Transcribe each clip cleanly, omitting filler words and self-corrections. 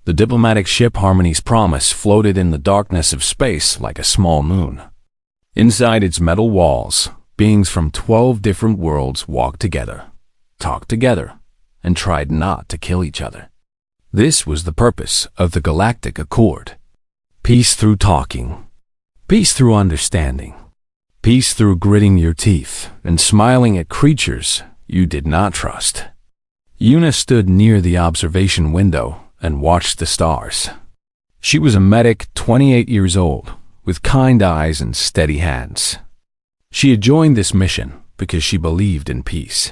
The diplomatic ship Harmony's Promise floated in the darkness of space like a small moon. Inside its metal walls, beings from 12 different worlds walked together, talked together, and tried not to kill each other. This was the purpose of the Galactic Accord. Peace through talking. Peace through understanding. Peace through gritting your teeth and smiling at creatures you did not trust. Una stood near the observation window and watched the stars. She was a medic 28 years old, with kind eyes and steady hands. She had joined this mission because she believed in peace.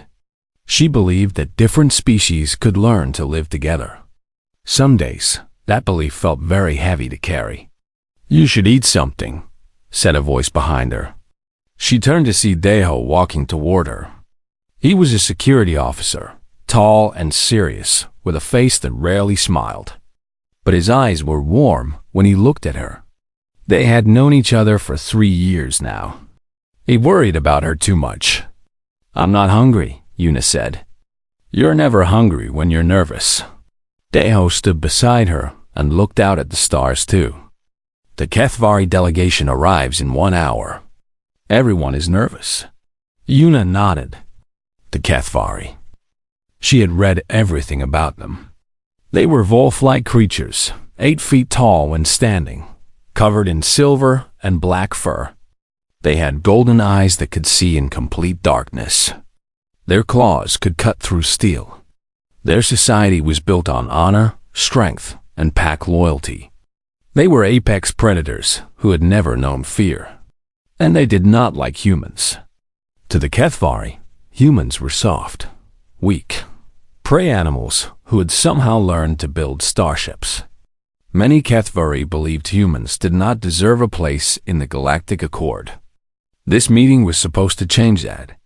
She believed that different species could learn to live together. Some days, that belief felt very heavy to carry. "You should eat something," said a voice behind her. She turned to see Deho walking toward her. He was a security officer, tall and serious, with a face that rarely smiled. But his eyes were warm when he looked at her. They had known each other for 3 years now. He worried about her too much. "I'm not hungry," Una said. "You're never hungry when you're nervous." Deho stood beside her and looked out at the stars too. "The Kethvari delegation arrives in 1 hour. Everyone is nervous." Una nodded. The Kethvari. She had read everything about them. They were wolf-like creatures, 8 feet tall when standing, covered in silver and black fur. They had golden eyes that could see in complete darkness. Their claws could cut through steel. Their society was built on honor, strength, and pack loyalty. They were apex predators who had never known fear. And they did not like humans. To the Kethvari, humans were soft, weak, prey animals who had somehow learned to build starships. Many Kethvari believed humans did not deserve a place in the Galactic Accord. This meeting was supposed to change that.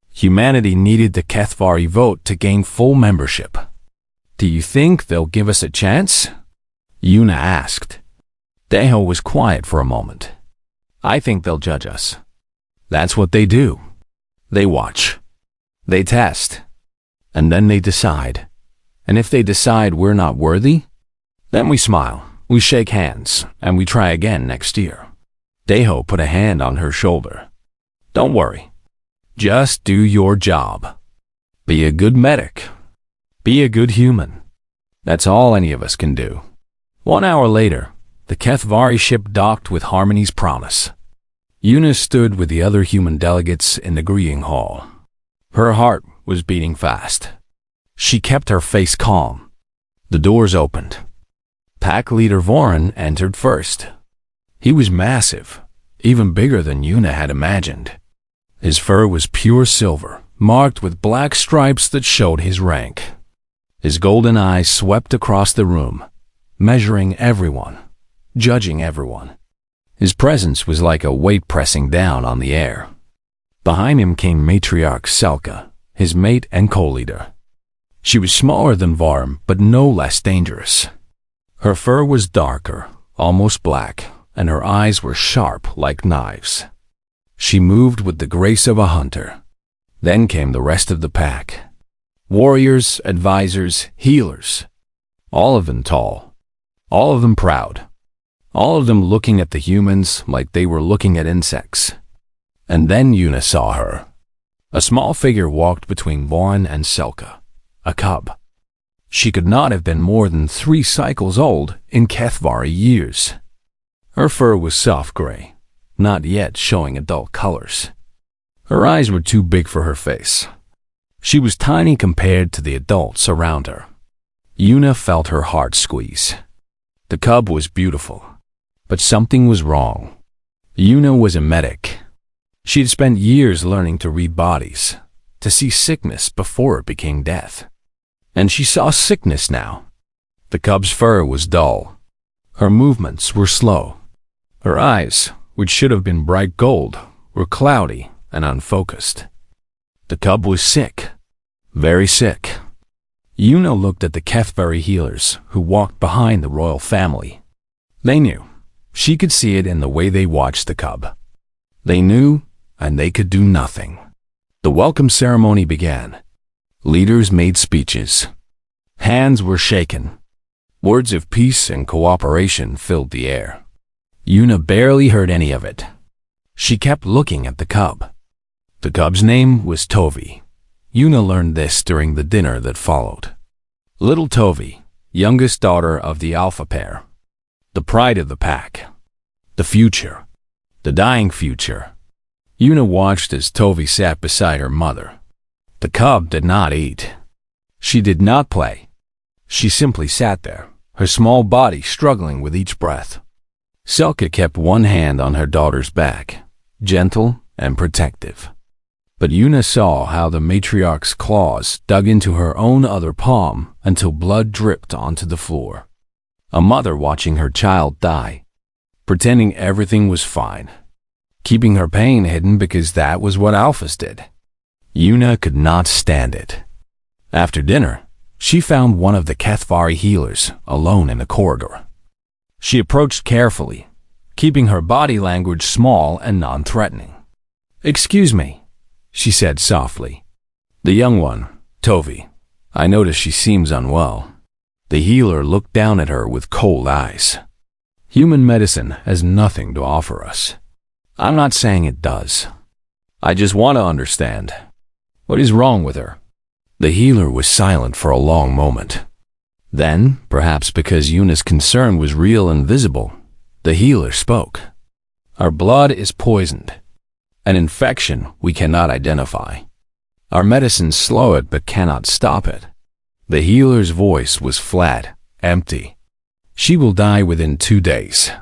Humanity needed the Kethvari vote to gain full membership. "Do you think they'll give us a chance?" Una asked. Deho was quiet for a moment. "I think they'll judge us. That's what they do. They watch. They test. And then they decide. And if they decide we're not worthy, then we smile, we shake hands, and we try again next year." Deho put a hand on her shoulder. "Don't worry. Just do your job. Be a good medic. Be a good human. That's all any of us can do." 1 hour later, the Kethvari ship docked with Harmony's Promise. Una stood with the other human delegates in the greeting hall. Her heart was beating fast. She kept her face calm. The doors opened. Pack leader Voran entered first. He was massive, even bigger than Una had imagined. His fur was pure silver, marked with black stripes that showed his rank. His golden eyes swept across the room, measuring everyone, judging everyone. His presence was like a weight pressing down on the air. Behind him came Matriarch Selka, his mate and co-leader. She was smaller than Varm, but no less dangerous. Her fur was darker, almost black, and her eyes were sharp like knives. She moved with the grace of a hunter. Then came the rest of the pack. Warriors, advisors, healers. All of them tall. All of them proud. All of them looking at the humans like they were looking at insects. And then Una saw her. A small figure walked between Voran and Selka, a cub. She could not have been more than 3 cycles old in Kethvari years. Her fur was soft gray, not yet showing adult colors. Her eyes were too big for her face. She was tiny compared to the adults around her. Una felt her heart squeeze. The cub was beautiful, but something was wrong. Una was a medic. She had spent years learning to read bodies, to see sickness before it became death. And she saw sickness now. The cub's fur was dull. Her movements were slow. Her eyes, which should have been bright gold, were cloudy and unfocused. The cub was sick, very sick. Una looked at the Kethvari healers who walked behind the royal family. They knew. She could see it in the way they watched the cub. They knew, and they could do nothing. The welcome ceremony began. Leaders made speeches. Hands were shaken. Words of peace and cooperation filled the air. Yuna barely heard any of it. She kept looking at the cub. The cub's name was Tovi. Yuna learned this during the dinner that followed. Little Tovi, youngest daughter of the alpha pair. The pride of the pack. The future. The dying future. Yuna watched as Tovi sat beside her mother. The cub did not eat. She did not play. She simply sat there, her small body struggling with each breath. Selka kept one hand on her daughter's back, gentle and protective. But Yuna saw how the matriarch's claws dug into her own other palm until blood dripped onto the floor. A mother watching her child die, pretending everything was fine, keeping her pain hidden because that was what alphas did. Yuna could not stand it. After dinner, she found one of the HFY healers alone in a corridor. She approached carefully, keeping her body language small and non-threatening. "Excuse me," she said softly. "The young one, Tovi. I notice she seems unwell." The healer looked down at her with cold eyes. "Human medicine has nothing to offer us." "I'm not saying it does. I just want to understand. What is wrong with her?" The healer was silent for a long moment. Then, perhaps because Yuna's concern was real and visible, the healer spoke. "Our blood is poisoned. An infection we cannot identify. Our medicines slow it but cannot stop it." The healer's voice was flat, empty. "She will die within 2 days.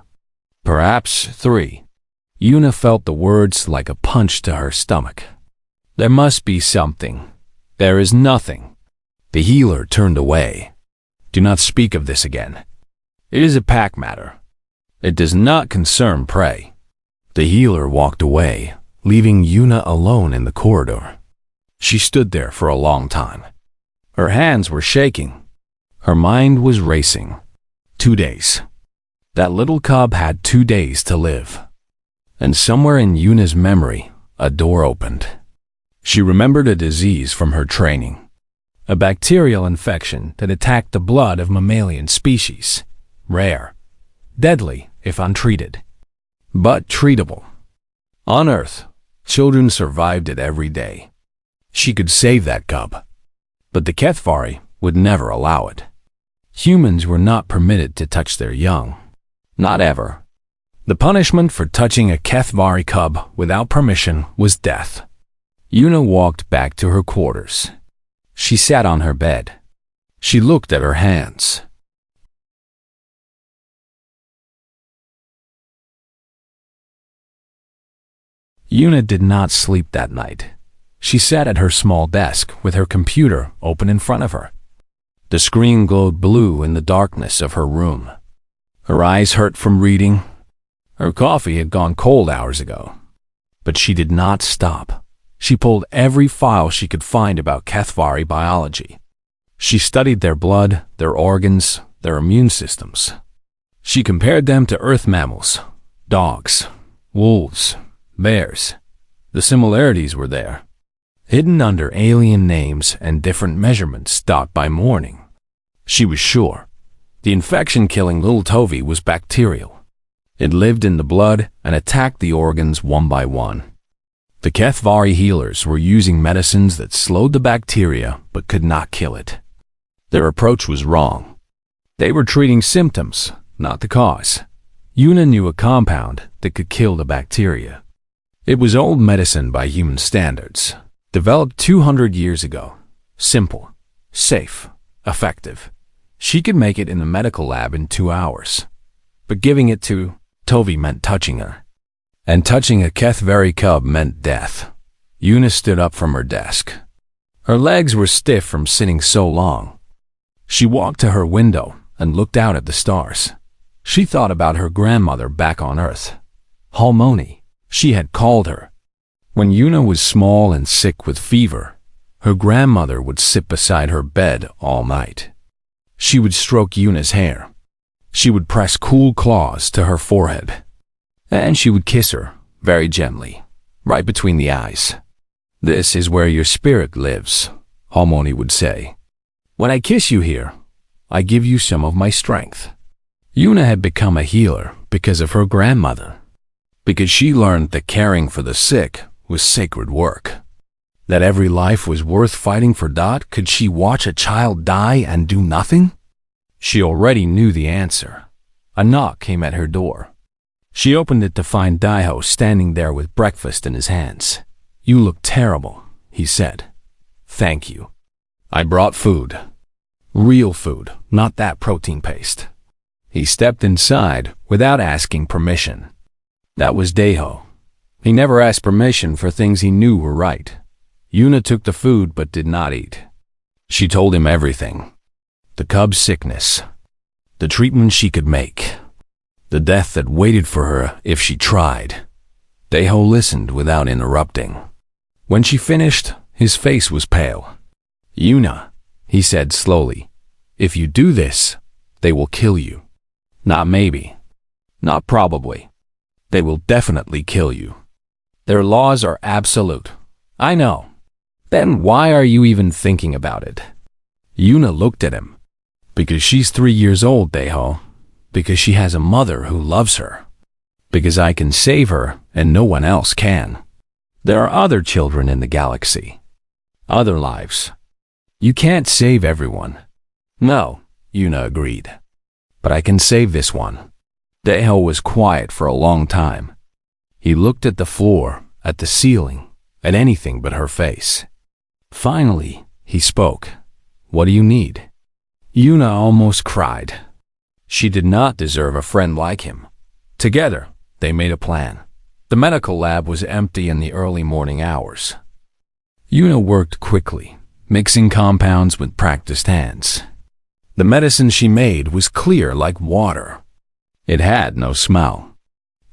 Perhaps 3. Yuna felt the words like a punch to her stomach. There must be something. There is nothing. The healer turned away. "Do not speak of this again. It is a pack matter. It does not concern prey." The healer walked away, leaving Yuna alone in the corridor. She stood there for a long time. Her hands were shaking. Her mind was racing. 2 days. That little cub had 2 days to live. And somewhere in Yuna's memory, a door opened. She remembered a disease from her training. A bacterial infection that attacked the blood of mammalian species. Rare. Deadly if untreated. But treatable. On Earth, children survived it every day. She could save that cub. But the HFY would never allow it. Humans were not permitted to touch their young. Not ever. The punishment for touching a HFY cub without permission was death. Yuna walked back to her quarters. She sat on her bed. She looked at her hands. Yuna did not sleep that night. She sat at her small desk with her computer open in front of her. The screen glowed blue in the darkness of her room. Her eyes hurt from reading. Her coffee had gone cold hours ago. But she did not stop. She pulled every file she could find about HFY biology. She studied their blood, their organs, their immune systems. She compared them to Earth mammals, dogs, wolves, bears. The similarities were there, hidden under alien names and different measurements dot by morning. She was sure. The infection killing little Tovi was bacterial. It lived in the blood and attacked the organs one by one. The HFY healers were using medicines that slowed the bacteria but could not kill it. Their approach was wrong. They were treating symptoms, not the cause. Yuna knew a compound that could kill the bacteria. It was old medicine by human standards, developed 200 years ago. Simple, safe, effective. She could make it in the medical lab in 2 hours. But giving it to Tovi meant touching her. And touching a HFY cub meant death. Yuna stood up from her desk. Her legs were stiff from sitting so long. She walked to her window and looked out at the stars. She thought about her grandmother back on Earth. Halmoni, she had called her. When Yuna was small and sick with fever, her grandmother would sit beside her bed all night. She would stroke Yuna's hair. She would press cool claws to her forehead. And she would kiss her, very gently, right between the eyes. "This is where your spirit lives," Halmoni would say. "When I kiss you here, I give you some of my strength." Yuna had become a healer because of her grandmother, because she learned that caring for the sick was sacred work, that every life was worth fighting for. Could she watch a child die and do nothing? She already knew the answer. A knock came at her door. She opened it to find Daiho standing there with breakfast in his hands. "You look terrible," he said. "Thank you. I brought food. Real food, not that protein paste." He stepped inside without asking permission. That was Daiho. He never asked permission for things he knew were right. Yuna took the food but did not eat. She told him everything. The cub's sickness, the treatment she could make, the death that waited for her if she tried. Daiho listened without interrupting. When she finished, his face was pale. "Yuna," he said slowly, "if you do this, they will kill you. Not maybe. Not probably. They will definitely kill you. Their laws are absolute. I know. Then why are you even thinking about it?" Yuna looked at him. "Because she's 3 years old, Daiho. Because she has a mother who loves her. Because I can save her and no one else can. There are other children in the galaxy. Other lives. You can't save everyone." "No," Yuna agreed. "But I can save this one." Daiho was quiet for a long time. He looked at the floor, at the ceiling, at anything but her face. Finally, he spoke. "What do you need?" Yuna almost cried. She did not deserve a friend like him. Together, they made a plan. The medical lab was empty in the early morning hours. Yuna worked quickly, mixing compounds with practiced hands. The medicine she made was clear like water. It had no smell.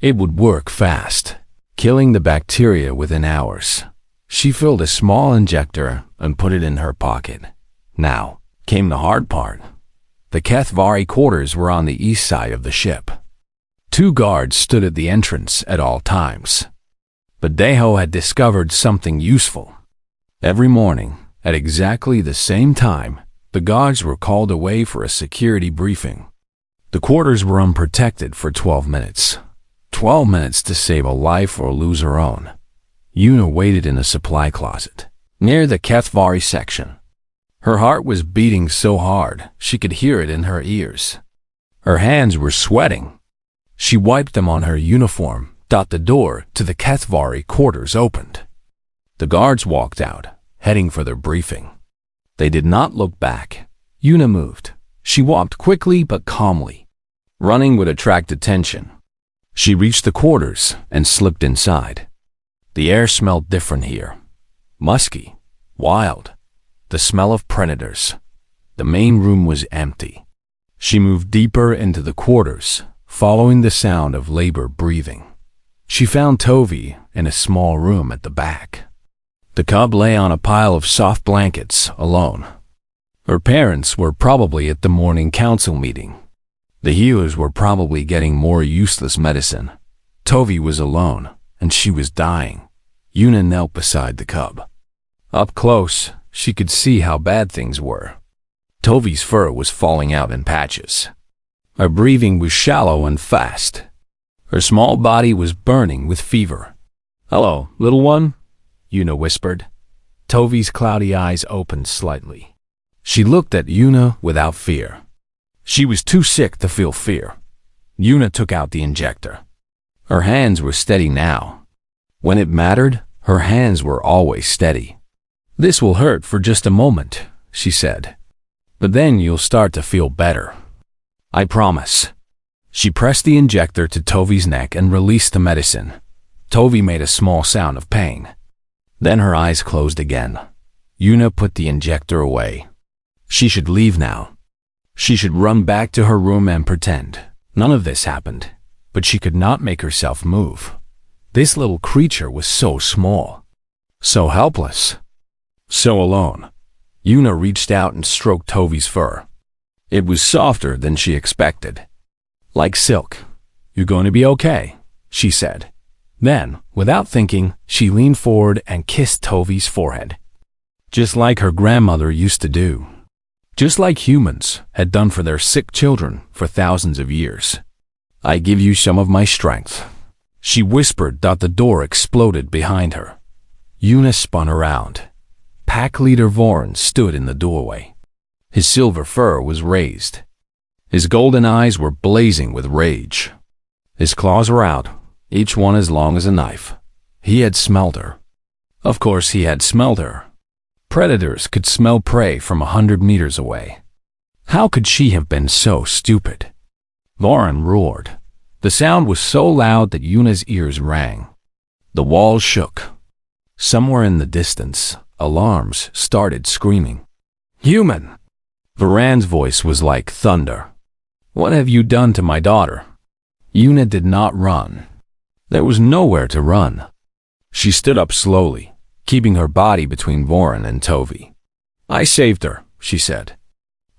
It would work fast, killing the bacteria within hours. She filled a small injector and put it in her pocket. Now came the hard part. The HFY quarters were on the east side of the ship. 2 guards stood at the entrance at all times. But Daiho had discovered something useful. Every morning, at exactly the same time, the guards were called away for a security briefing. The quarters were unprotected for 12 minutes. 12 minutes to save a life or lose her own. Yuna waited in a supply closet, near the HFY section. Her heart was beating so hard she could hear it in her ears. Her hands were sweating. She wiped them on her uniform. The door to the HFY quarters opened. The guards walked out, heading for their briefing. They did not look back. Yuna moved. She walked quickly but calmly. Running would attract attention. She reached the quarters and slipped inside. The air smelled different here. Musky, wild, the smell of predators. The main room was empty. She moved deeper into the quarters, following the sound of labor breathing. She found Tovi in a small room at the back. The cub lay on a pile of soft blankets, alone. Her parents were probably at the morning council meeting. The healers were probably getting more useless medicine. Tovi was alone, and she was dying. Yuna knelt beside the cub. Up close, she could see how bad things were. Tovi's fur was falling out in patches. Her breathing was shallow and fast. Her small body was burning with fever. "Hello, little one," Yuna whispered. Tovi's cloudy eyes opened slightly. She looked at Yuna without fear. She was too sick to feel fear. Yuna took out the injector. Her hands were steady now. When it mattered, her hands were always steady. "This will hurt for just a moment," she said. "But then you'll start to feel better. I promise." She pressed the injector to Tovi's neck and released the medicine. Tovi made a small sound of pain. Then her eyes closed again. Yuna put the injector away. She should leave now. She should run back to her room and pretend none of this happened. But she could not make herself move. This little creature was so small, so helpless, so alone. Yuna reached out and stroked Tovi's fur. It was softer than she expected. "Like silk. You're going to be okay," she said. Then, without thinking, she leaned forward and kissed Tovi's forehead. Just like her grandmother used to do. just like humans had done for their sick children for thousands of years. I give you some of my strength, she whispered. The door exploded behind her. Una spun around. Pack leader Voran stood in the doorway. His silver fur was raised. His golden eyes were blazing with rage. His claws were out, each one as long as a knife. He had smelled her. Of course he had smelled her. Predators could smell prey from 100 meters away. How could she have been so stupid? Voran roared. The sound was so loud that Una's ears rang. The walls shook. Somewhere in the distance, alarms started screaming. Human! Voran's voice was like thunder. What have you done to my daughter? Una did not run. There was nowhere to run. She stood up slowly, keeping her body between Voran and Tovi. I saved her, she said.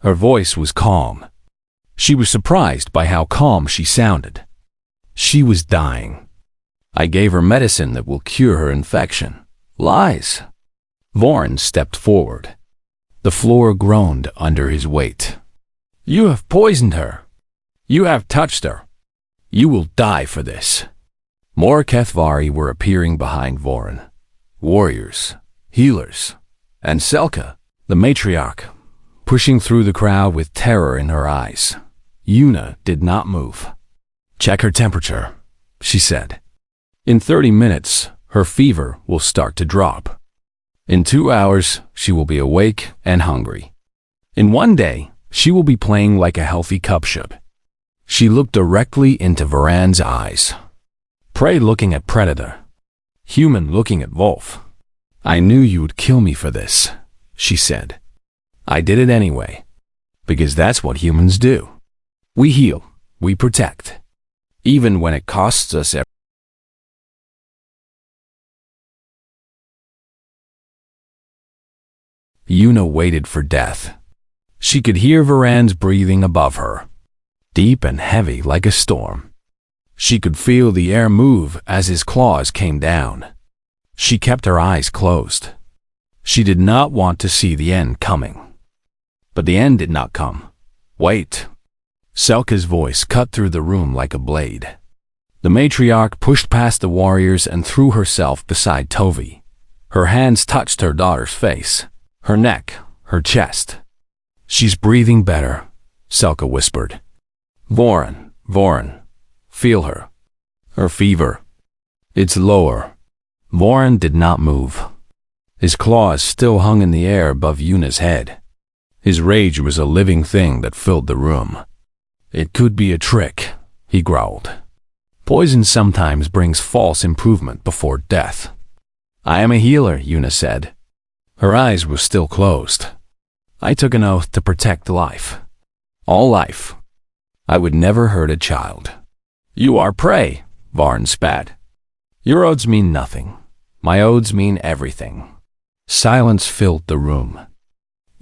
Her voice was calm. She was surprised by how calm she sounded. She was dying. I gave her medicine that will cure her infection. Lies. Voran stepped forward. The floor groaned under his weight. You have poisoned her. You have touched her. You will die for this. More Kethvari were appearing behind Voran. Warriors, healers, and Selka, the matriarch, pushing through the crowd with terror in her eyes. Una did not move. Check her temperature, she said. In 30 minutes, her fever will start to drop. In 2 hours, she will be awake and hungry. In 1 day, she will be playing like a healthy cubship. She looked directly into Voran's eyes. Prey looking at predator. Human looking at wolf. I knew you would kill me for this, she said. I did it anyway, because that's what humans do. We heal, we protect, even when it costs us everything. Una waited for death. She could hear Voran's breathing above her, deep and heavy like a storm. She could feel the air move as his claws came down. She kept her eyes closed. She did not want to see the end coming. But the end did not come. Wait. Selka's voice cut through the room like a blade. The matriarch pushed past the warriors and threw herself beside Tovi. Her hands touched her daughter's face, her neck, her chest. She's breathing better, Selka whispered. Voran, feel her. Her fever. It's lower. Voran did not move. His claws still hung in the air above Una's head. His rage was a living thing that filled the room. It could be a trick, he growled. Poison sometimes brings false improvement before death. I am a healer, Una said. Her eyes were still closed. I took an oath to protect life. All life. I would never hurt a child. You are prey, Voran spat. Your oaths mean nothing. My oaths mean everything. Silence filled the room.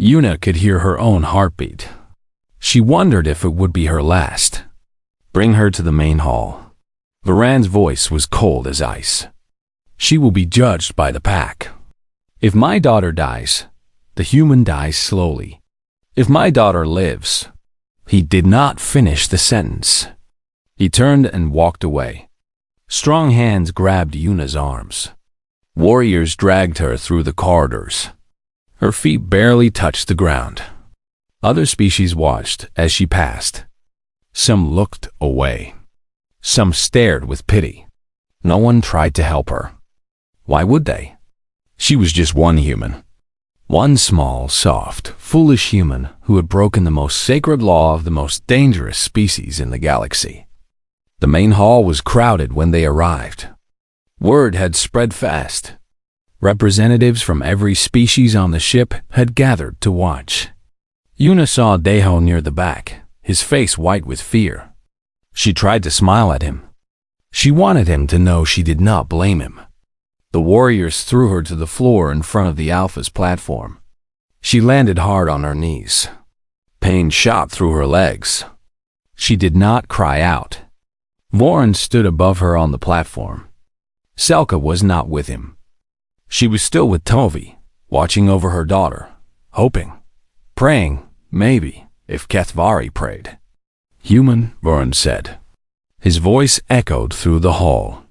Una could hear her own heartbeat. She wondered if it would be her last. Bring her to the main hall. Voran's voice was cold as ice. She will be judged by the pack. If my daughter dies, the human dies slowly. If my daughter lives. He did not finish the sentence. He turned and walked away. Strong hands grabbed Una's arms. Warriors dragged her through the corridors. Her feet barely touched the ground. Other species watched as she passed. Some looked away. Some stared with pity. No one tried to help her. Why would they? She was just one human. One small, soft, foolish human who had broken the most sacred law of the most dangerous species in the galaxy. The main hall was crowded when they arrived. Word had spread fast. Representatives from every species on the ship had gathered to watch. Una saw Deho near the back, his face white with fear. She tried to smile at him. She wanted him to know she did not blame him. The warriors threw her to the floor in front of the Alpha's platform. She landed hard on her knees. Pain shot through her legs. She did not cry out. Voran stood above her on the platform. Selka was not with him. She was still with Tovi, watching over her daughter, hoping, praying Maybe, if Kethvari prayed. Human, Voron said. His voice echoed through the hall.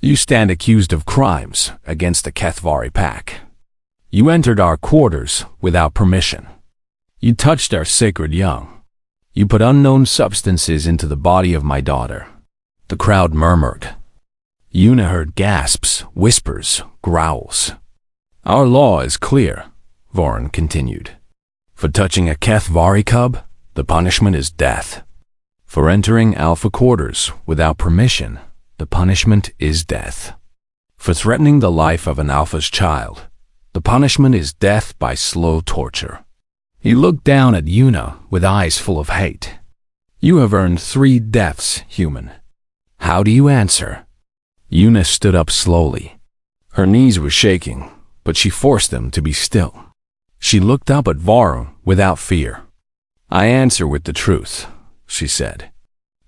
You stand accused of crimes against the Kethvari pack. You entered our quarters without permission. You touched our sacred young. You put unknown substances into the body of my daughter. The crowd murmured. Yuna heard gasps, whispers, growls. Our law is clear, Voron continued. For touching a Kethvari cub, the punishment is death. For entering Alpha quarters without permission, the punishment is death. For threatening the life of an Alpha's child, the punishment is death by slow torture. He looked down at Yuna with eyes full of hate. You have earned 3 deaths, human. How do you answer? Yuna stood up slowly. Her knees were shaking, but she forced them to be still. She looked up at Voron without fear. I answer with the truth, she said.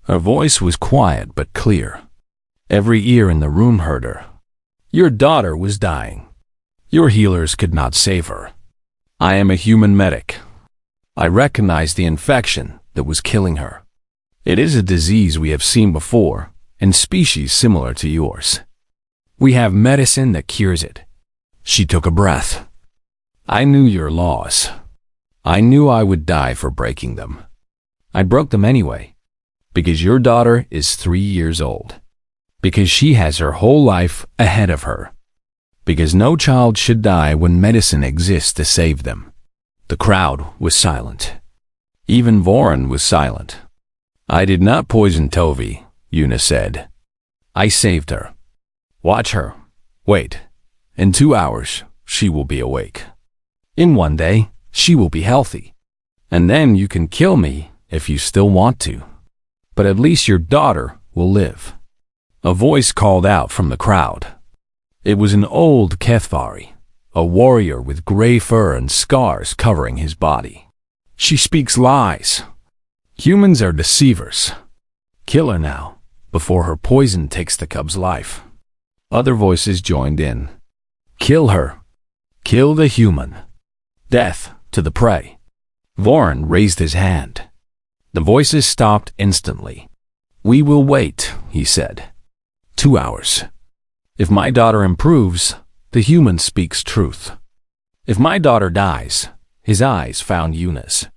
Her voice was quiet but clear. Every ear in the room heard her. Your daughter was dying. Your healers could not save her. I am a human medic. I recognize the infection that was killing her. It is a disease we have seen before in species similar to yours. We have medicine that cures it. She took a breath. I knew your laws. I knew I would die for breaking them. I broke them anyway, because your daughter is 3 years old. Because she has her whole life ahead of her. Because no child should die when medicine exists to save them. The crowd was silent. Even Voron was silent. I did not poison Tovi, Yuna said. I saved her. Watch her. Wait. In 2 hours, she will be awake. In 1 day, she will be healthy. And then you can kill me if you still want to. But at least your daughter will live. A voice called out from the crowd. It was an old Kethvari, a warrior with gray fur and scars covering his body. She speaks lies. Humans are deceivers. Kill her now, before her poison takes the cub's life. Other voices joined in. Kill her. Kill the human. Death to the prey. Voron raised his hand. The voices stopped instantly. We will wait, he said. 2 hours. If my daughter improves, the human speaks truth. If my daughter dies, his eyes found Yuna's.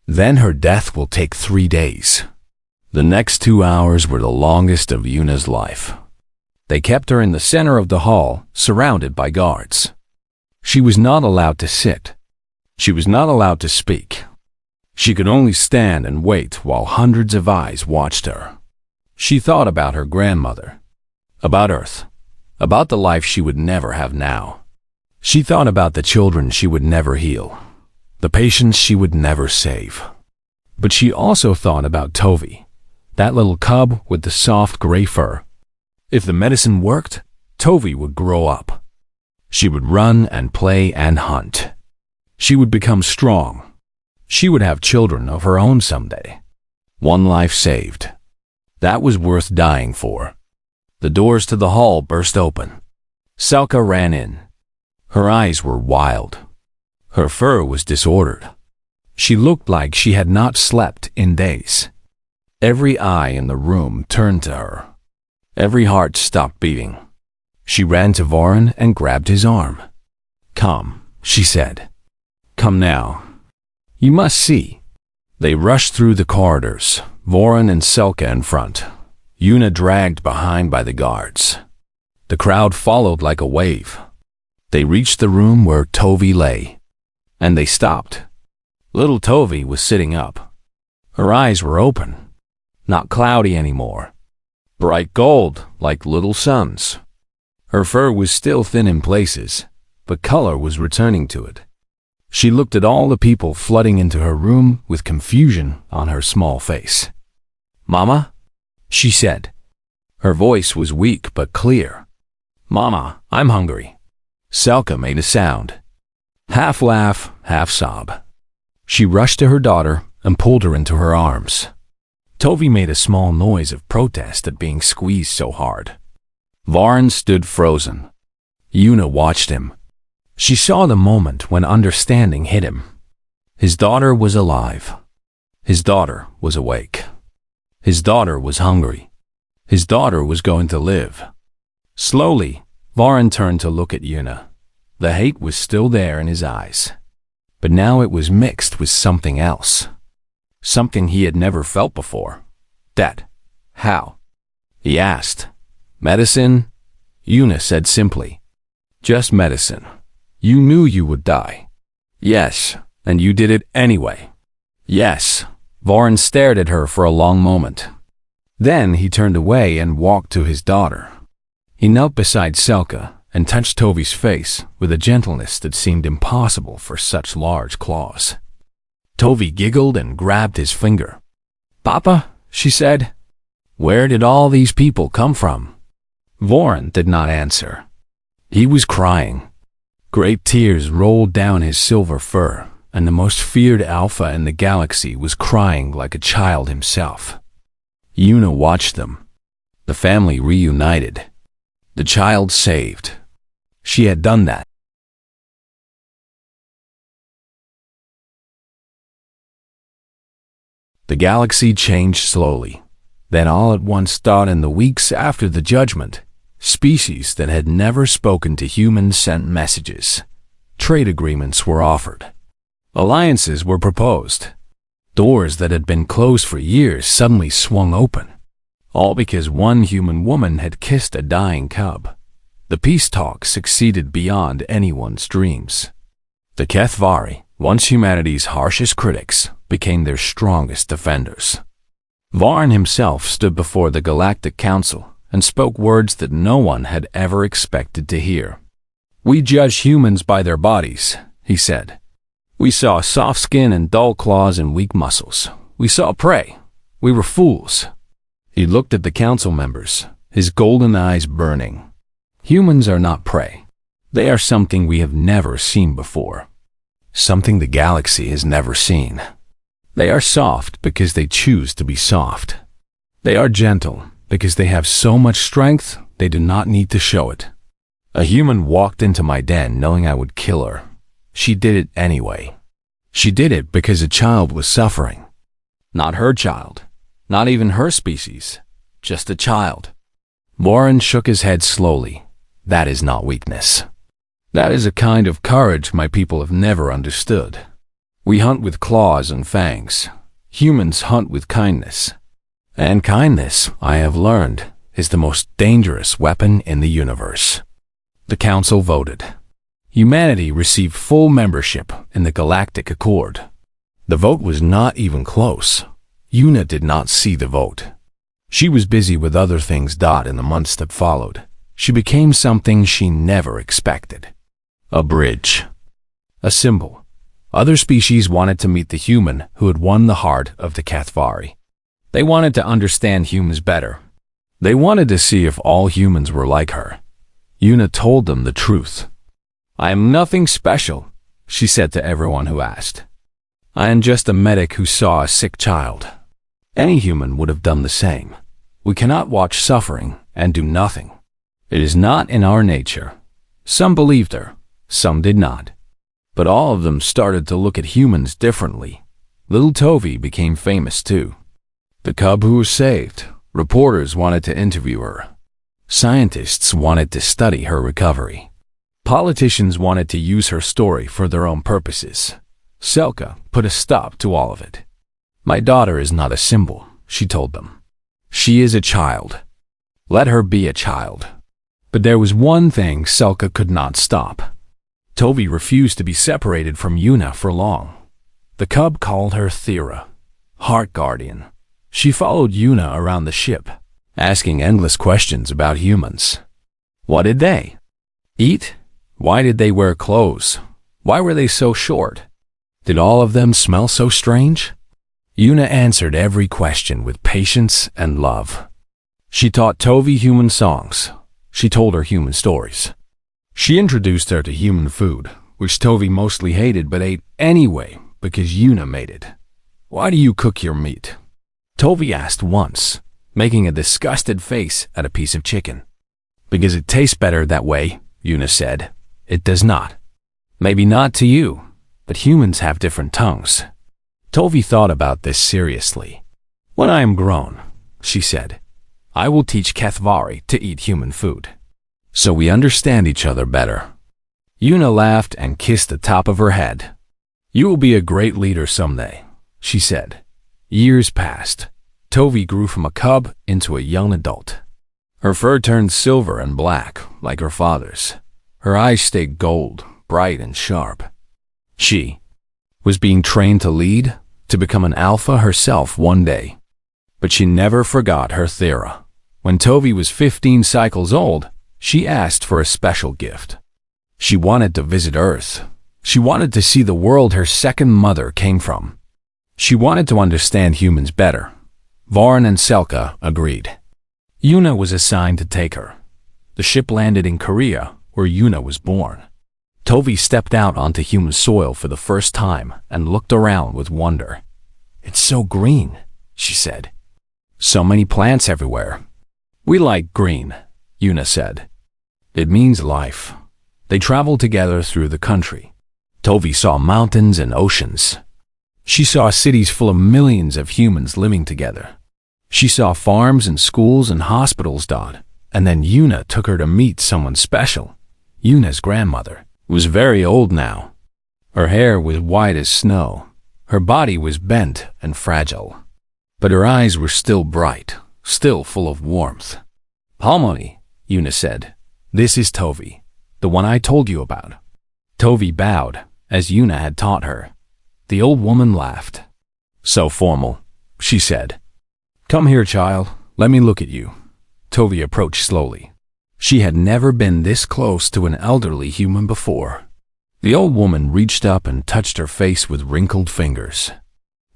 Then her death will take 3 days. The next 2 hours were the longest of Yuna's life. They kept her in the center of the hall, surrounded by guards. She was not allowed to sit. She was not allowed to speak. She could only stand and wait while hundreds of eyes watched her. She thought about her grandmother, about Earth, about the life she would never have now. She thought about the children she would never heal, the patients she would never save. But she also thought about Tovi, that little cub with the soft gray fur. If the medicine worked, Tovi would grow up. She would run and play and hunt. She would become strong. She would have children of her own someday. 1 life saved. That was worth dying for. The doors to the hall burst open. Selka ran in. Her eyes were wild. Her fur was disordered. She looked like she had not slept in days. Every eye in the room turned to her. Every heart stopped beating. She ran to Voron and grabbed his arm. Come, she said. Come now. You must see. They rushed through the corridors, Voron and Selka in front, Yuna dragged behind by the guards. The crowd followed like a wave. They reached the room where Tovi lay. And they stopped. Little Tovi was sitting up. Her eyes were open, not cloudy anymore. Bright gold, like little suns. Her fur was still thin in places, but color was returning to it. She looked at all the people flooding into her room with confusion on her small face. Mama? She said. Her voice was weak but clear. Mama, I'm hungry. Selka made a sound. Half laugh, half sob. She rushed to her daughter and pulled her into her arms. Tovi made a small noise of protest at being squeezed so hard. Voron stood frozen. Yuna watched him. She saw the moment when understanding hit him. His daughter was alive. His daughter was awake. His daughter was hungry. His daughter was going to live. Slowly, Varun turned to look at Yuna. The hate was still there in his eyes, but now it was mixed with something else. Something he had never felt before. Dead. How? He asked. Medicine? Yuna said simply. Just medicine. You knew you would die. Yes, and you did it anyway. Yes. Varun stared at her for a long moment. Then he turned away and walked to his daughter. He knelt beside Selka and touched Tovi's face with a gentleness that seemed impossible for such large claws. Tovi giggled and grabbed his finger. Papa, she said. Where did all these people come from? Varun did not answer. He was crying. Great tears rolled down his silver fur, and the most feared alpha in the galaxy was crying like a child himself. Yuna watched them. The family reunited. The child saved. She had done that. The galaxy changed slowly. Then all at once thought in the weeks after the judgment, species that had never spoken to humans sent messages. Trade agreements were offered. Alliances were proposed. Doors that had been closed for years suddenly swung open. All because one human woman had kissed a dying cub. The peace talk succeeded beyond anyone's dreams. The Kethvari, once humanity's harshest critics, became their strongest defenders. Varun himself stood before the Galactic Council and spoke words that no one had ever expected to hear. We judge humans by their bodies, he said. We saw soft skin and dull claws and weak muscles. We saw prey. We were fools. He looked at the council members, his golden eyes burning. Humans are not prey. They are something we have never seen before. Something the galaxy has never seen. They are soft because they choose to be soft. They are gentle because they have so much strength they do not need to show it. A human walked into my den knowing I would kill her. She did it anyway. She did it because a child was suffering. Not her child. Not even her species. Just a child. Varun shook his head slowly. That is not weakness. That is a kind of courage my people have never understood. We hunt with claws and fangs. Humans hunt with kindness. And kindness, I have learned, is the most dangerous weapon in the universe. The council voted. Humanity received full membership in the Galactic Accord. The vote was not even close. Yuna did not see the vote. She was busy with other things. In the months that followed, she became something she never expected. A bridge. A symbol. Other species wanted to meet the human who had won the heart of the Kethvari. They wanted to understand humans better. They wanted to see if all humans were like her. Yuna told them the truth. I am nothing special, she said to everyone who asked. I am just a medic who saw a sick child. Any human would have done the same. We cannot watch suffering and do nothing. It is not in our nature. Some believed her, some did not. But all of them started to look at humans differently. Little Tovi became famous too. The cub who was saved. Reporters wanted to interview her. Scientists wanted to study her recovery. Politicians wanted to use her story for their own purposes. Selka put a stop to all of it. My daughter is not a symbol, she told them. She is a child. Let her be a child. But there was one thing Selka could not stop. Tovi refused to be separated from Yuna for long. The cub called her Thera, Heart Guardian. She followed Yuna around the ship, asking endless questions about humans. What did they eat? Why did they wear clothes? Why were they so short? Did all of them smell so strange? Yuna answered every question with patience and love. She taught Tovi human songs. She told her human stories. She introduced her to human food, which Tovi mostly hated but ate anyway because Yuna made it. Why do you cook your meat? Tovi asked once, making a disgusted face at a piece of chicken. Because it tastes better that way, Yuna said. It does not. Maybe not to you, but humans have different tongues. Tovi thought about this seriously. When I am grown, she said, I will teach HFY to eat human food, so we understand each other better. Yuna laughed and kissed the top of her head. You will be a great leader someday, she said. Years passed. Tovi grew from a cub into a young adult. Her fur turned silver and black, like her father's. Her eyes stayed gold, bright and sharp. She was being trained to lead, to become an alpha herself one day. But she never forgot her Thera. When Tovi was 15 cycles old, she asked for a special gift. She wanted to visit Earth. She wanted to see the world her second mother came from. She wanted to understand humans better. Varn and Selka agreed. Yuna was assigned to take her. The ship landed in Korea, where Yuna was born. Tovi stepped out onto human soil for the first time and looked around with wonder. It's so green, she said. So many plants everywhere. We like green, Yuna said. It means life. They traveled together through the country. Tovi saw mountains and oceans. She saw cities full of millions of humans living together. She saw farms and schools and hospitals dotted. And then Yuna took her to meet someone special. Yuna's grandmother was very old now. Her hair was white as snow. Her body was bent and fragile. But her eyes were still bright, still full of warmth. Harmony, Yuna said. This is Tovi, the one I told you about. Tovi bowed, as Yuna had taught her. The old woman laughed. So formal, she said. Come here, child. Let me look at you. Tovi approached slowly. She had never been this close to an elderly human before. The old woman reached up and touched her face with wrinkled fingers.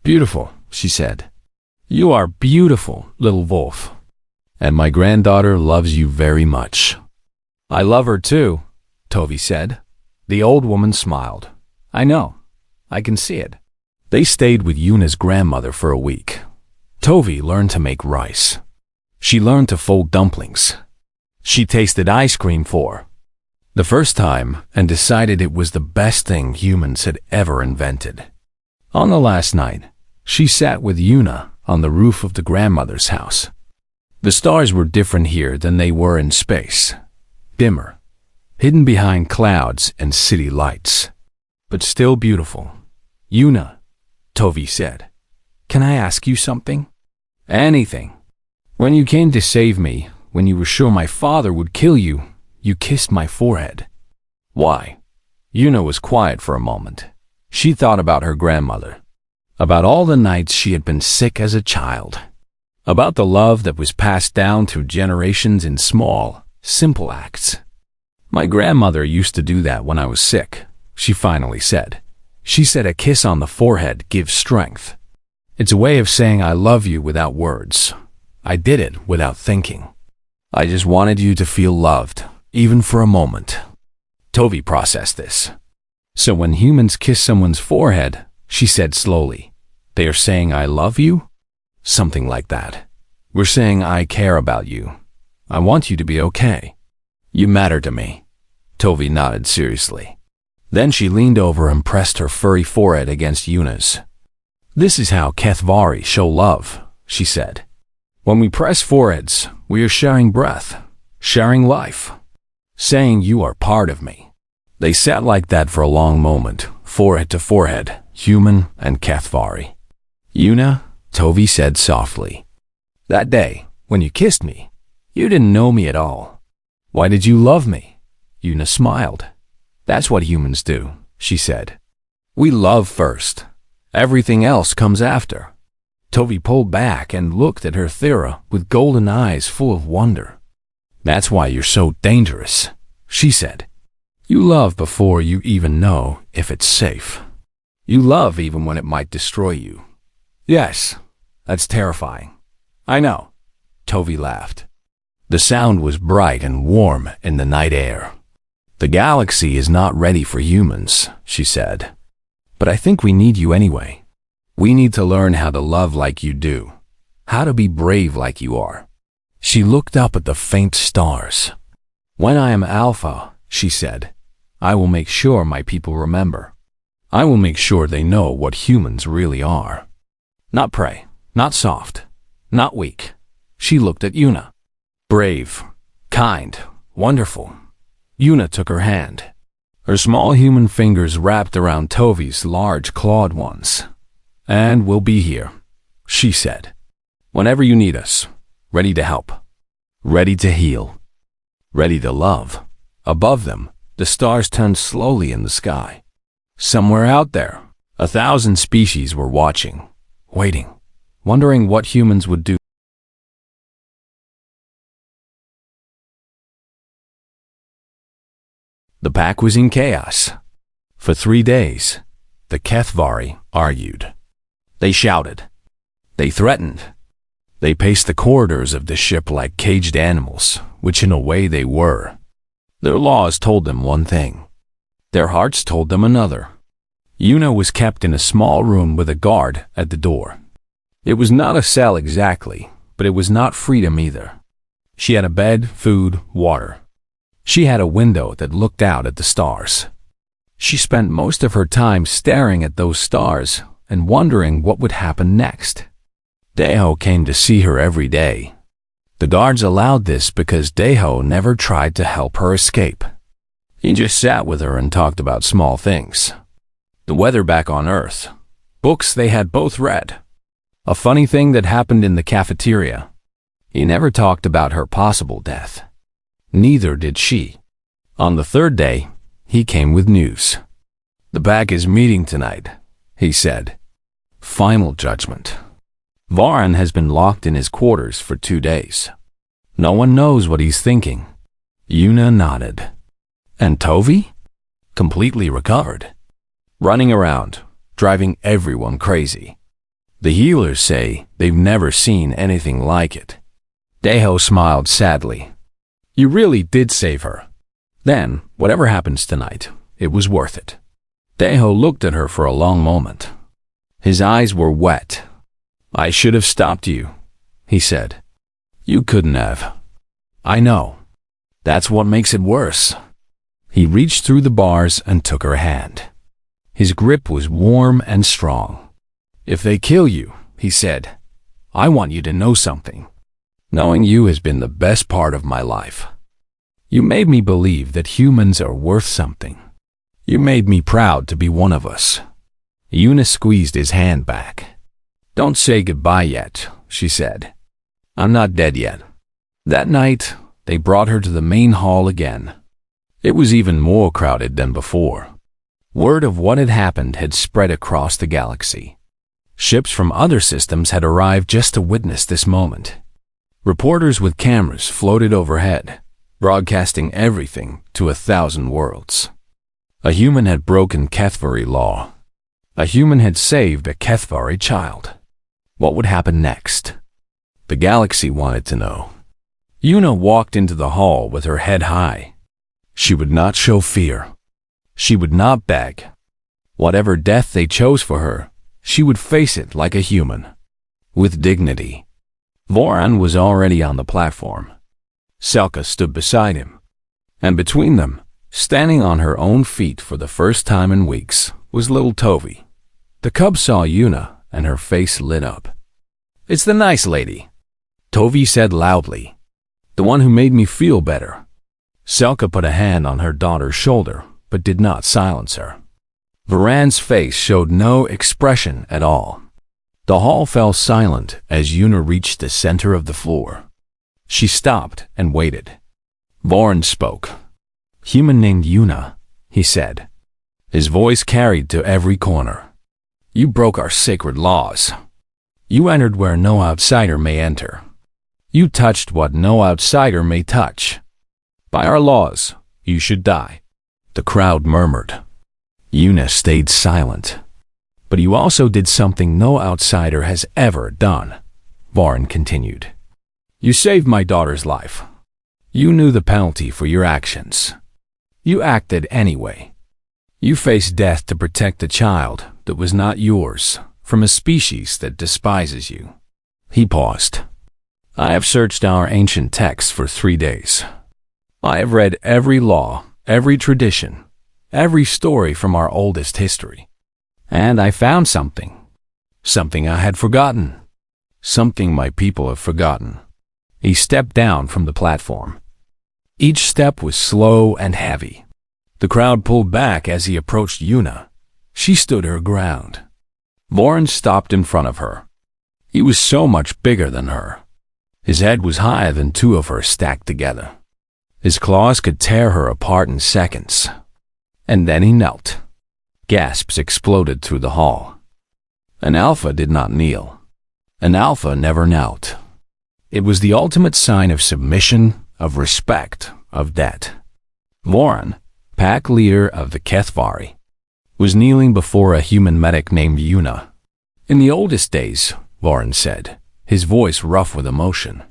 Beautiful, she said. You are beautiful, little wolf. And my granddaughter loves you very much. I love her too, Tovi said. The old woman smiled. I know. I can see it. They stayed with Yuna's grandmother for a week. Tovi learned to make rice. She learned to fold dumplings. She tasted ice cream for the first time and decided it was the best thing humans had ever invented. On the last night, she sat with Yuna on the roof of the grandmother's house. The stars were different here than they were in space. Dimmer, hidden behind clouds and city lights, but still beautiful. Yuna, Tovi said, can I ask you something? Anything. When you came to save me, when you were sure my father would kill you, you kissed my forehead. Why? Yuna was quiet for a moment. She thought about her grandmother, about all the nights she had been sick as a child, about the love that was passed down through generations in small, simple acts. My grandmother used to do that when I was sick, she finally said. She said a kiss on the forehead gives strength. It's a way of saying I love you without words. I did it without thinking. I just wanted you to feel loved, even for a moment. Tovi processed this. So when humans kiss someone's forehead, she said slowly, they are saying I love you? Something like that. We're saying I care about you. I want you to be okay. You matter to me. Tovi nodded seriously. Then she leaned over and pressed her furry forehead against Yuna's. This is how HFY show love, she said. When we press foreheads, we are sharing breath, sharing life, saying you are part of me. They sat like that for a long moment, forehead to forehead, human and HFY. Yuna, Tovi said softly. That day, when you kissed me, you didn't know me at all. Why did you love me? Yuna smiled. That's what humans do, she said. We love first. Everything else comes after. Tovi pulled back and looked at her Thera with golden eyes full of wonder. That's why you're so dangerous, she said. You love before you even know if it's safe. You love even when it might destroy you. Yes, that's terrifying. I know, Tovi laughed. The sound was bright and warm in the night air. The galaxy is not ready for humans, she said. But I think we need you anyway. We need to learn how to love like you do, how to be brave like you are. She looked up at the faint stars. When I am Alpha, she said, I will make sure my people remember. I will make sure they know what humans really are. Not prey, not soft, not weak. She looked at Yuna. Brave, kind, wonderful. Yuna took her hand. Her small human fingers wrapped around Tovi's large clawed ones. And we'll be here, she said. Whenever you need us, ready to help, ready to heal, ready to love. Above them, the stars turned slowly in the sky. Somewhere out there, 1,000 species were watching, waiting, wondering what humans would do. The pack was in chaos. For 3 days, the HFY argued. They shouted. They threatened. They paced the corridors of the ship like caged animals, which in a way they were. Their laws told them one thing. Their hearts told them another. Yuna was kept in a small room with a guard at the door. It was not a cell exactly, but it was not freedom either. She had a bed, food, water. She had a window that looked out at the stars. She spent most of her time staring at those stars and wondering what would happen next. Deho came to see her every day. The guards allowed this because Deho never tried to help her escape. He just sat with her and talked about small things. The weather back on Earth. Books they had both read. A funny thing that happened in the cafeteria. He never talked about her possible death. Neither did she. On the 3rd day, he came with news. The pack is meeting tonight, he said. Final judgment. Varan has been locked in his quarters for 2 days. No one knows what he's thinking. Yuna nodded. And Tovi? Completely recovered. Running around, driving everyone crazy. The healers say they've never seen anything like it. Deho smiled sadly. You really did save her. Then, whatever happens tonight, it was worth it. Deho looked at her for a long moment. His eyes were wet. I should have stopped you, he said. You couldn't have. I know. That's what makes it worse. He reached through the bars and took her hand. His grip was warm and strong. If they kill you, he said, I want you to know something. Knowing you has been the best part of my life. You made me believe that humans are worth something. You made me proud to be one of us. Yuna squeezed his hand back. Don't say goodbye yet, she said. I'm not dead yet. That night, they brought her to the main hall again. It was even more crowded than before. Word of what had happened had spread across the galaxy. Ships from other systems had arrived just to witness this moment. Reporters with cameras floated overhead, broadcasting everything to 1,000 worlds. A human had broken HFY law. A human had saved a HFY child. What would happen next? The galaxy wanted to know. Yuna walked into the hall with her head high. She would not show fear. She would not beg. Whatever death they chose for her, she would face it like a human, with dignity. Varan was already on the platform. Selka stood beside him. And between them, standing on her own feet for the first time in weeks, was little Tovi. The cub saw Yuna, and her face lit up. It's the nice lady, Tovi said loudly. The one who made me feel better. Selka put a hand on her daughter's shoulder, but did not silence her. Varan's face showed no expression at all. The hall fell silent as Yuna reached the center of the floor. She stopped and waited. Varan spoke. Human named Yuna, he said. His voice carried to every corner. You broke our sacred laws. You entered where no outsider may enter. You touched what no outsider may touch. By our laws, you should die. The crowd murmured. Yuna stayed silent. But you also did something no outsider has ever done, Varan continued. You saved my daughter's life. You knew the penalty for your actions. You acted anyway. You faced death to protect a child that was not yours from a species that despises you. He paused. I have searched our ancient texts for 3 days. I have read every law, every tradition, every story from our oldest history. And I found something. Something I had forgotten. Something my people have forgotten. He stepped down from the platform. Each step was slow and heavy. The crowd pulled back as he approached Yuna. She stood her ground. Voran stopped in front of her. He was so much bigger than her. His head was higher than two of her stacked together. His claws could tear her apart in seconds. And then he knelt. Gasps exploded through the hall. An alpha did not kneel. An alpha never knelt. It was the ultimate sign of submission, of respect, of debt. Voran, pack leader of the HFY, was kneeling before a human medic named Yuna. In the oldest days, Voran said, his voice rough with emotion,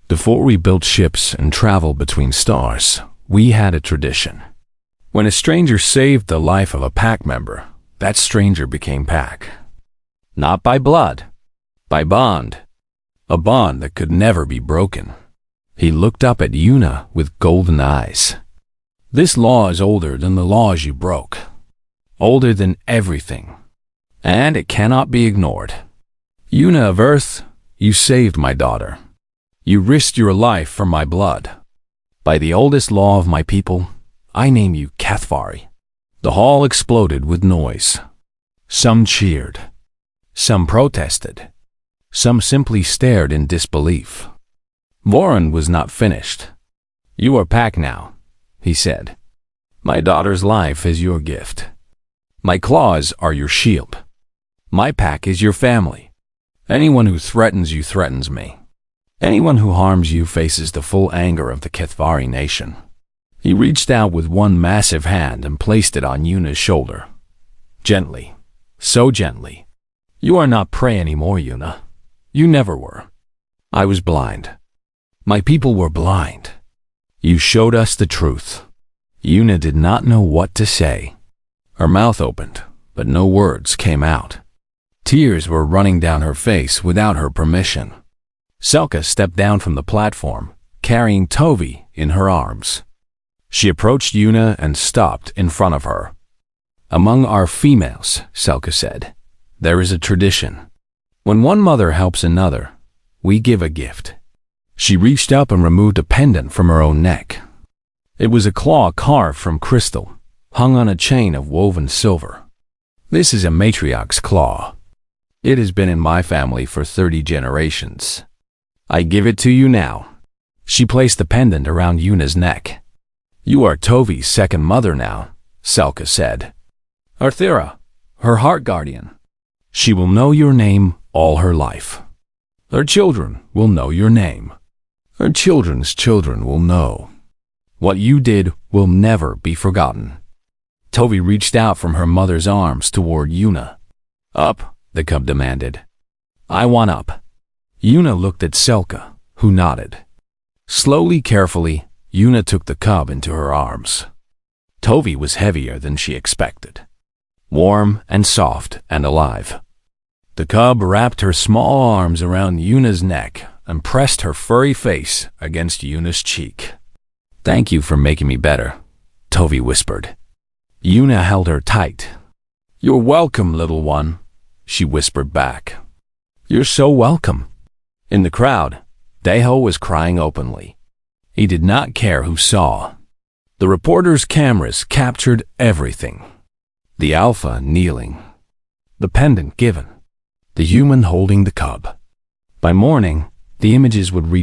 before we built ships and traveled between stars, we had a tradition. When a stranger saved the life of a pack member, that stranger became pack. Not by blood, by bond. A bond that could never be broken. He looked up at Yuna with golden eyes. This law is older than the laws you broke. Older than everything. And it cannot be ignored. Yuna of Earth, you saved my daughter. You risked your life for my blood. By the oldest law of my people, I name you HFY. The hall exploded with noise. Some cheered. Some protested. Some simply stared in disbelief. Voran was not finished. You are pack now, he said. My daughter's life is your gift. My claws are your shield. My pack is your family. Anyone who threatens you threatens me. Anyone who harms you faces the full anger of the HFY nation. He reached out with one massive hand and placed it on Yuna's shoulder. Gently. So gently. You are not prey anymore, Yuna. You never were. I was blind. My people were blind. You showed us the truth. Yuna did not know what to say. Her mouth opened, but no words came out. Tears were running down her face without her permission. Selka stepped down from the platform, carrying Tovi in her arms. She approached Yuna and stopped in front of her. Among our females, Selka said, there is a tradition. When one mother helps another, we give a gift. She reached up and removed a pendant from her own neck. It was a claw carved from crystal, hung on a chain of woven silver. This is a matriarch's claw. It has been in my family for 30 generations. I give it to you now. She placed the pendant around Yuna's neck. You are Tovi's second mother now, Selka said. Arthira, her heart guardian. She will know your name all her life. Her children will know your name. Her children's children will know. What you did will never be forgotten. Tovi reached out from her mother's arms toward Yuna. Up, the cub demanded. I want up. Yuna looked at Selka, who nodded. Slowly, carefully, Yuna took the cub into her arms. Tovi was heavier than she expected. Warm and soft and alive. The cub wrapped her small arms around Yuna's neck and pressed her furry face against Yuna's cheek. Thank you for making me better, Tovi whispered. Yuna held her tight. You're welcome, little one, she whispered back. You're so welcome. In the crowd, Deho was crying openly. He did not care who saw. The reporters' cameras captured everything. The alpha kneeling. The pendant given. The human holding the cub. By morning, the images would reach